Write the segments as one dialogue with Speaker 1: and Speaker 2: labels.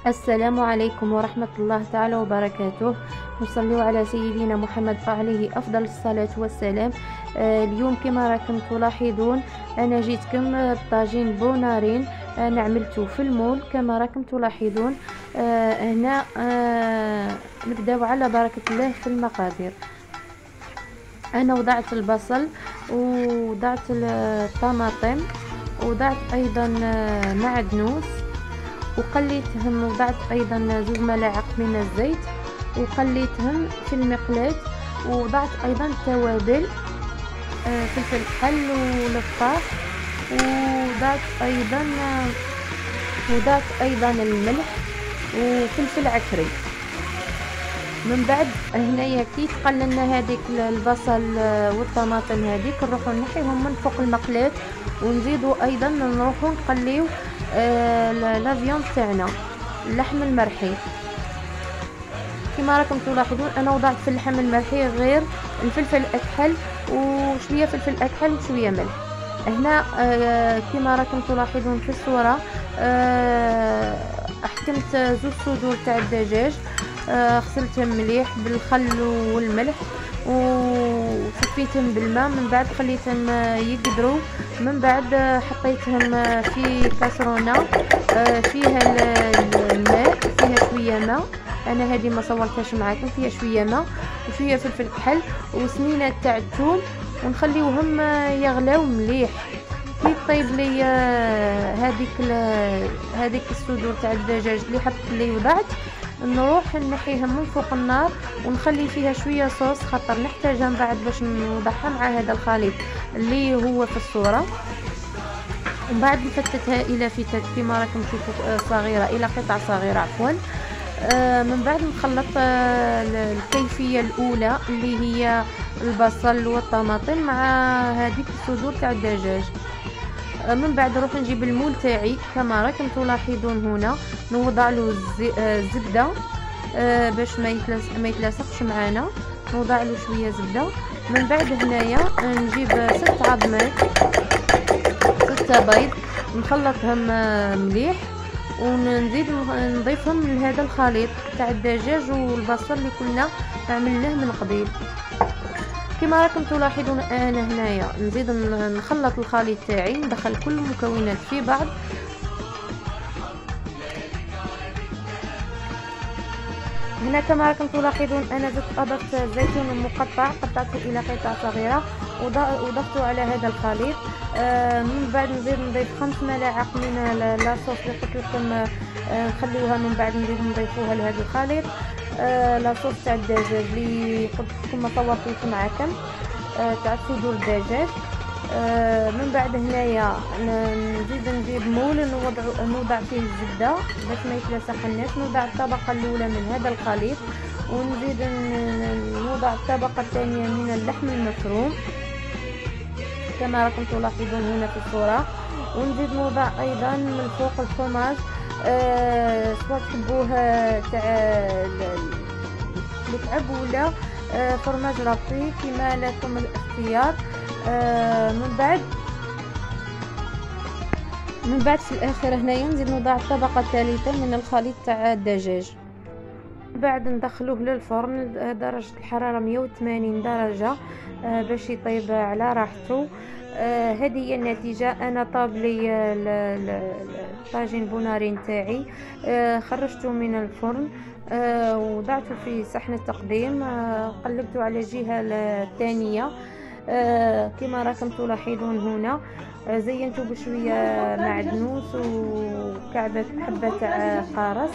Speaker 1: السلام عليكم ورحمة الله تعالى وبركاته. نصلي على سيدنا محمد عليه أفضل الصلاة والسلام. اليوم كما راكم تلاحظون أنا جيتكم بطاجين بونارين. أنا عملته في المول كما راكم تلاحظون. هنا نبداو على بركة الله في المقادير. أنا وضعت البصل ووضعت الطماطم ووضعت أيضا معدنوس وقليتهم، وضعت ايضا 2 ملاعق من الزيت وقليتهم في المقلاة، ووضعت ايضا توابل فلفل حل ولفاح، وضعت ايضا الملح وفلفل عكري. من بعد هنايا كي تقللنا هذيك البصل والطماطم هذيك نروحوا نحيهم من فوق المقلاة، ونزيدوا ايضا نروحوا نقليو لا فيون تاعنا اللحم المرحي. كما راكم تلاحظون انا وضعت في اللحم المرحي غير الفلفل الاكحل وشويه فلفل اكحل وشويه ملح. هنا كما راكم تلاحظون في الصوره حكمت 2 صدور تاع الدجاج، غسلتهم مليح بالخل والملح وصفيتهم بالماء، من بعد خليتهم يقدروا، من بعد حطيتهم في كاسرونه فيها الماء، فيها شويه ماء، انا هذه ما صورتهاش معاكم، فيها شويه ماء وشويه فلفل كحل وسنينه تاع الثوم، ونخليوهم يغلاو مليح. كي طيب لي هذيك الصدور تاع الدجاج اللي حطت لي وضعت، نروح نحيها من فوق النار ونخلي فيها شويه صوص خاطر نحتاجها من بعد باش نوضعها مع هذا الخليط اللي هو في الصوره. ومن بعد نفتتها الى فتات كما راكم تشوفوا صغيره، الى قطع صغيره عفوا. من بعد نخلط الكيفيه الاولى اللي هي البصل والطماطم مع هذيك الصدور تاع الدجاج. من بعد نروح نجيب المول تاعي كما راكم تلاحظون هنا، نوضع له الزبده باش ما يتلاصقش معنا، نوضع له شويه زبده. من بعد هنايا نجيب 6 عظمات، 6 بيض، نخلطهم مليح ونزيد نضيفهم لهذا الخليط تاع الدجاج والبصل اللي كنا عملناه من قبيل. كما راكم تلاحظون انا هنايا نزيد نخلط الخليط تاعي، ندخل كل المكونات في بعض. هنا كما راكم تلاحظون انا اضفت زيتون مقطع، قطعته الى قطع صغيره وضفته على هذا الخليط. من بعد نضيف 5 ملاعق من لاصوص اللي قلت لكم نخليوها، من بعد نضيفوها لهذا الخليط. لاصوص تاع الدجاج اللي قلت لكم ما صورتوش معكم تاع صدور الدجاج. من بعد هنايا نجيب مول نوضع فيه الزبده باش ما يتلصقناش، نوضع الطبقه الاولى من هذا الخليط ونزيد نوضع الطبقه الثانيه من اللحم المفروم كما راكم تلاحظون هنا في الصوره، ونزيد نوضع ايضا من فوق الفرماج، سواء تحبوه تاع الكعب ولا فرماج رقيق كما لكم الاختيار. من بعد في الاخر هنايا نزيد نوضع الطبقه الثالثه من الخليط تاع الدجاج. بعد ندخلوه للفرن درجه الحراره 180 درجه باش يطيب على راحته. هذه هي النتيجه. انا طاب لي الطاجين بونارين تاعي، خرجته من الفرن، وضعته في صحن التقديم، قلبته على الجهه الثانيه كما راكم تلاحظون هنا، زينته بشويه معدنوس وكعبه حبه تاع قارص.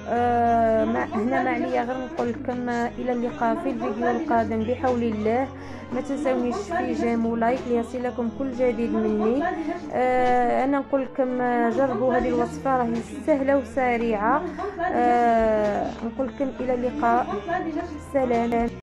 Speaker 1: هنا ما عليا غير نقول لكم الى اللقاء في الفيديو القادم بحول الله. ما تنسونيش في جيم ولايك ليصلكم كل جديد مني. انا نقول لكم جربوا هذه الوصفه، راهي سهله وسريعه. نقول لكم الى اللقاء، سلام.